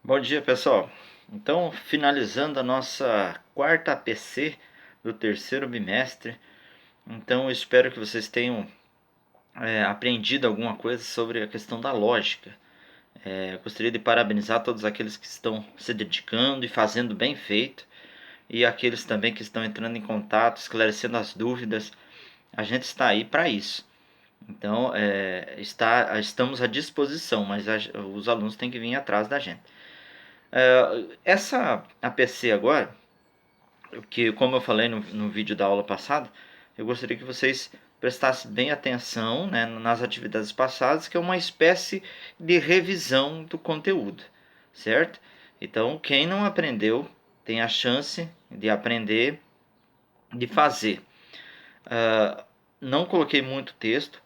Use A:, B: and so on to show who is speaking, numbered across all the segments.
A: Bom dia, pessoal. Então, finalizando a nossa quarta APC do terceiro bimestre. Então, eu espero que vocês tenham aprendido alguma coisa sobre a questão da lógica. Gostaria de parabenizar todos aqueles que estão se dedicando e fazendo bem feito, e aqueles também que estão entrando em contato, esclarecendo as dúvidas. A gente está aí para isso. Então, estamos à disposição, mas os alunos têm que vir atrás da gente. Essa APC agora, que como eu falei no vídeo da aula passada, eu gostaria que vocês prestassem bem atenção, né, nas atividades passadas, que é uma espécie de revisão do conteúdo, certo? Então, quem não aprendeu tem a chance de aprender, de fazer. Não coloquei muito texto,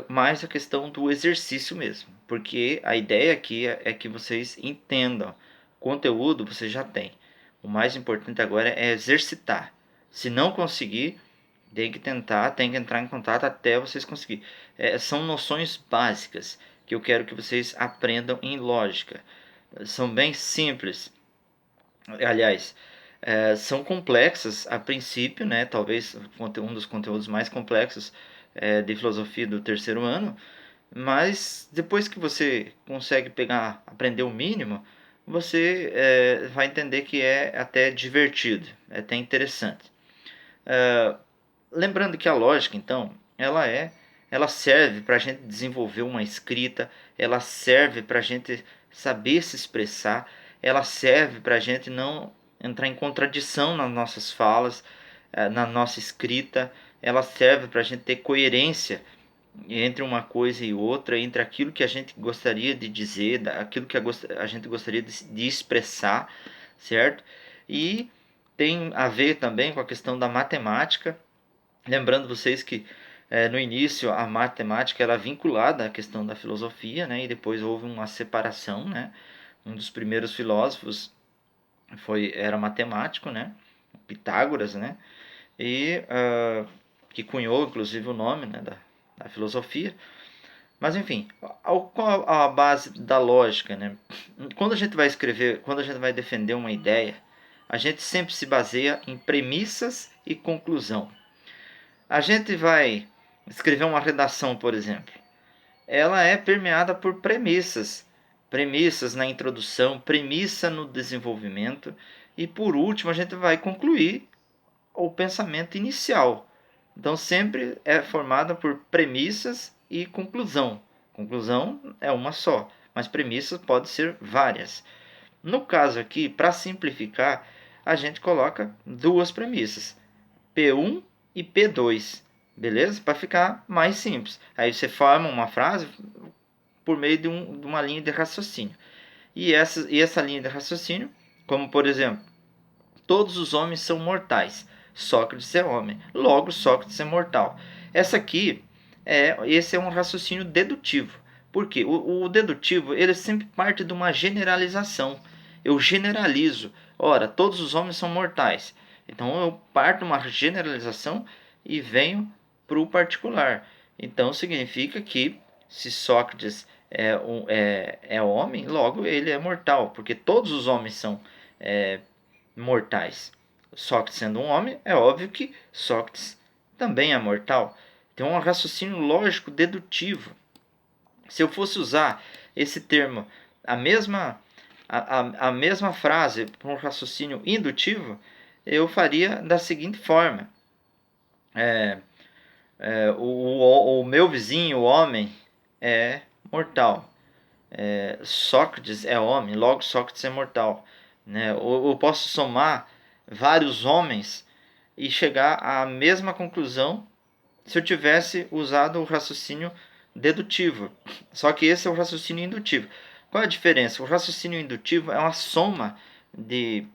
A: mais a questão do exercício mesmo, porque a ideia aqui é que vocês entendam. Conteúdo você já tem. O mais importante agora é exercitar. Se não conseguir, tem que tentar, tem que entrar em contato até vocês conseguirem. São noções básicas que eu quero que vocês aprendam em lógica. São bem simples. Aliás, são complexas a princípio, né? Talvez um dos conteúdos mais complexos de filosofia do terceiro ano, mas depois que você consegue pegar, aprender o mínimo, você vai entender que é até divertido, é até interessante. Lembrando que a lógica, então, ela serve para a gente desenvolver uma escrita, ela serve para a gente saber se expressar, ela serve para a gente não entrar em contradição nas nossas falas, na nossa escrita, ela serve para a gente ter coerência entre uma coisa e outra, entre aquilo que a gente gostaria de dizer, aquilo que a gente gostaria de expressar, certo? E tem a ver também com a questão da matemática. Lembrando vocês que no início a matemática era vinculada à questão da filosofia, né? E depois houve uma separação, né? Um dos primeiros filósofos era matemático, né? Pitágoras, né? E que cunhou inclusive o nome, né? da filosofia. Mas enfim, qual a base da lógica, né? Quando a gente vai escrever, quando a gente vai defender uma ideia, a gente sempre se baseia em premissas e conclusão. A gente vai escrever uma redação, por exemplo. Ela é permeada por premissas. Premissas na introdução, premissa no desenvolvimento e por último a gente vai concluir o pensamento inicial. Então sempre é formada por premissas e conclusão. Conclusão é uma só, mas premissas podem ser várias. No caso aqui, para simplificar, a gente coloca duas premissas. P1 e P2, beleza? Para ficar mais simples. Aí você forma uma frase por meio de uma linha de raciocínio. E essa linha de raciocínio, como por exemplo, todos os homens são mortais. Sócrates é homem, logo Sócrates é mortal. Esse é um raciocínio dedutivo. Por quê? O dedutivo ele sempre parte de uma generalização. Eu generalizo. Ora, todos os homens são mortais. Então eu parto de uma generalização e venho para o particular. Então significa que se Sócrates é homem, logo ele é mortal, porque todos os homens são mortais. Sócrates sendo um homem, é óbvio que Sócrates também é mortal. Tem um raciocínio lógico dedutivo. Se eu fosse usar esse termo, a mesma frase para um raciocínio indutivo, eu faria da seguinte forma: o meu vizinho, o homem, é mortal. Sócrates é homem, logo Sócrates é mortal. Né? Eu posso somar vários homens e chegar à mesma conclusão se eu tivesse usado o raciocínio dedutivo. Só que esse é o raciocínio indutivo. Qual a diferença? O raciocínio indutivo é uma soma de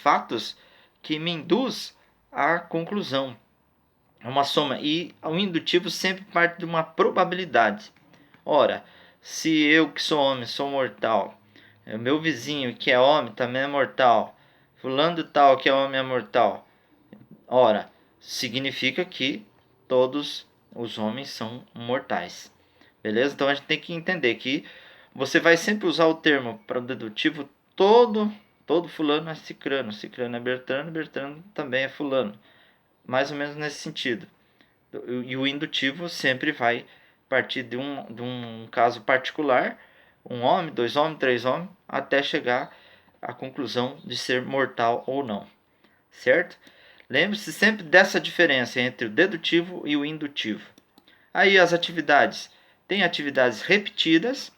A: fatos que me induz à conclusão. É uma soma. E o indutivo sempre parte de uma probabilidade. Ora, se eu que sou homem sou mortal, o meu vizinho que é homem também é mortal, fulano de tal que é homem é mortal, ora, significa que todos os homens são mortais. Beleza? Então a gente tem que entender que você vai sempre usar o termo para o dedutivo todo fulano é cicrano, cicrano é Bertrano, Bertrano também é fulano. Mais ou menos nesse sentido. E o indutivo sempre vai partir de um caso particular, um homem, dois homens, três homens, até chegar à conclusão de ser mortal ou não, certo? Lembre-se sempre dessa diferença entre o dedutivo e o indutivo. Aí as atividades. Tem atividades repetidas,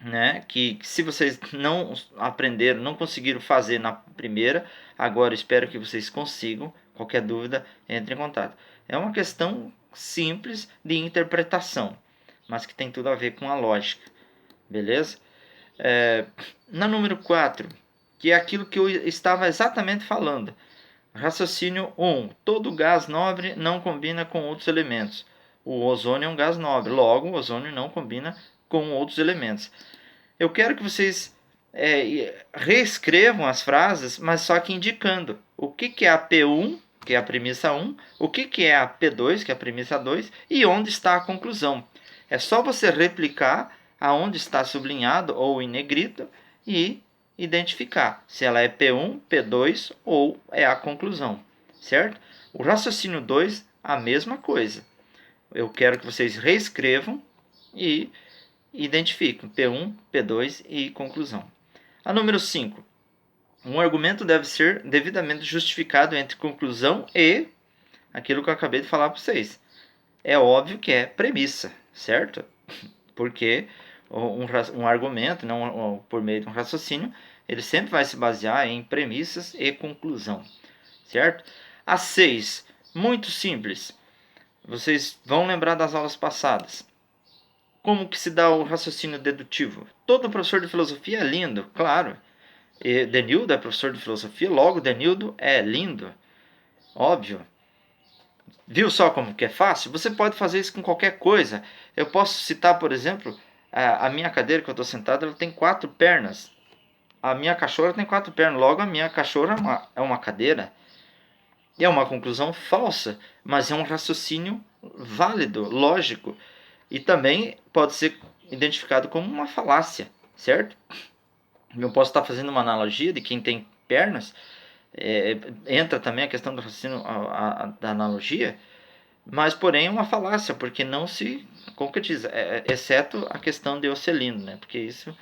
A: né, que se vocês não aprenderam, não conseguiram fazer na primeira, agora espero que vocês consigam. Qualquer dúvida, entre em contato. É uma questão simples de interpretação, mas que tem tudo a ver com a lógica, beleza? Na número 4, que é aquilo que eu estava exatamente falando. Raciocínio 1. Todo gás nobre não combina com outros elementos. O ozônio é um gás nobre, logo o ozônio não combina com outros elementos. Eu quero que vocês reescrevam as frases, mas só que indicando o que é a P1, que é a premissa 1, o que é a P2, que é a premissa 2, e onde está a conclusão. É só você replicar aonde está sublinhado ou em negrito e identificar se ela é P1, P2 ou é a conclusão, certo? O raciocínio 2, a mesma coisa. Eu quero que vocês reescrevam e identifiquem P1, P2 e conclusão. A número 5. Um argumento deve ser devidamente justificado entre conclusão e aquilo que eu acabei de falar para vocês. É óbvio que é premissa, certo? Porque um argumento, não por meio de um raciocínio, ele sempre vai se basear em premissas e conclusão, certo? A 6, muito simples. Vocês vão lembrar das aulas passadas. Como que se dá o raciocínio dedutivo? Todo professor de filosofia é lindo, claro. E Denildo é professor de filosofia, logo Denildo é lindo, óbvio. Viu só como que é fácil? Você pode fazer isso com qualquer coisa. Eu posso citar, por exemplo, a minha cadeira que eu estou sentado, ela tem 4 pernas. A minha cachorra tem 4 pernas, logo a minha cachorra é uma cadeira. E é uma conclusão falsa, mas é um raciocínio válido, lógico. E também pode ser identificado como uma falácia, certo? Eu posso estar fazendo uma analogia de quem tem pernas, entra também a questão do raciocínio, da analogia, mas porém é uma falácia, porque não se concretiza, exceto a questão de eu ser lindo, né? Porque isso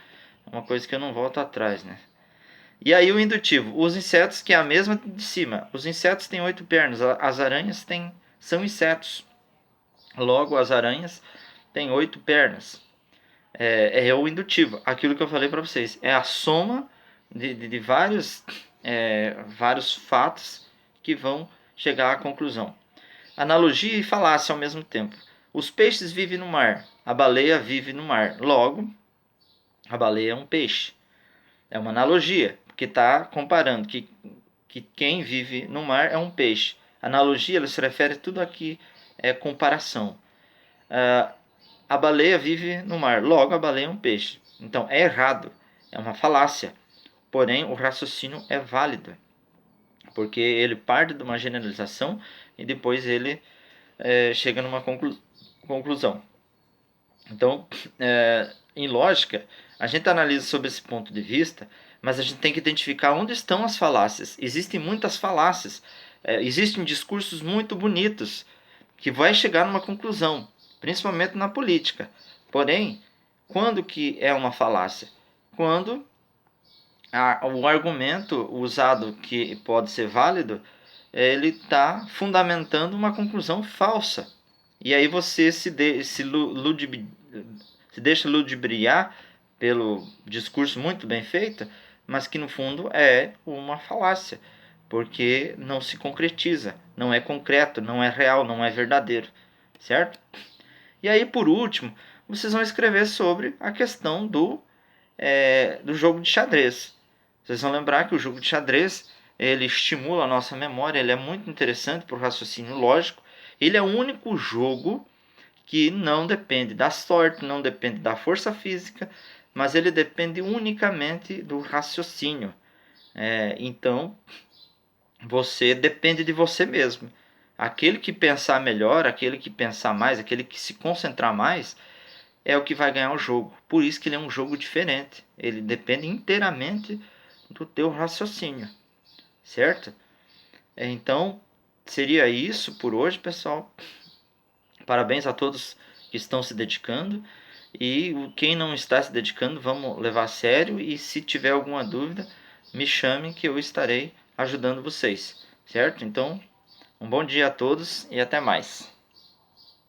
A: é uma coisa que eu não volto atrás, né? E aí o indutivo, os insetos, que é a mesma de cima. Os insetos têm 8 pernas, as aranhas são insetos. Logo, as aranhas têm 8 pernas. É o indutivo, aquilo que eu falei para vocês. É a soma de vários fatos que vão chegar à conclusão. Analogia e falácia ao mesmo tempo. Os peixes vivem no mar, a baleia vive no mar. Logo, a baleia é um peixe. É uma analogia, porque está comparando que quem vive no mar é um peixe. Analogia, ela se refere a tudo aqui, é comparação. A baleia vive no mar, logo a baleia é um peixe. Então é errado, é uma falácia. Porém, o raciocínio é válido, porque ele parte de uma generalização e depois ele chega numa conclusão. Então, em lógica, a gente analisa sob esse ponto de vista, mas a gente tem que identificar onde estão as falácias. Existem muitas falácias, existem discursos muito bonitos que vai chegar numa conclusão, principalmente na política. Porém, quando que é uma falácia? Quando o argumento usado que pode ser válido, ele está fundamentando uma conclusão falsa. E aí você se deixa ludibriar pelo discurso muito bem feito, mas que no fundo é uma falácia, porque não se concretiza, não é concreto, não é real, não é verdadeiro, certo? E aí, por último, vocês vão escrever sobre a questão do jogo de xadrez. Vocês vão lembrar que o jogo de xadrez ele estimula a nossa memória, ele é muito interessante para o raciocínio lógico. Ele é o único jogo que não depende da sorte, não depende da força física, mas ele depende unicamente do raciocínio. Então, você depende de você mesmo. Aquele que pensar melhor, aquele que pensar mais, aquele que se concentrar mais, é o que vai ganhar o jogo. Por isso que ele é um jogo diferente. Ele depende inteiramente do teu raciocínio, certo? Então, seria isso por hoje, pessoal. Parabéns a todos que estão se dedicando. E quem não está se dedicando, vamos levar a sério. E se tiver alguma dúvida, me chame que eu estarei ajudando vocês, certo? Então, um bom dia a todos e até mais.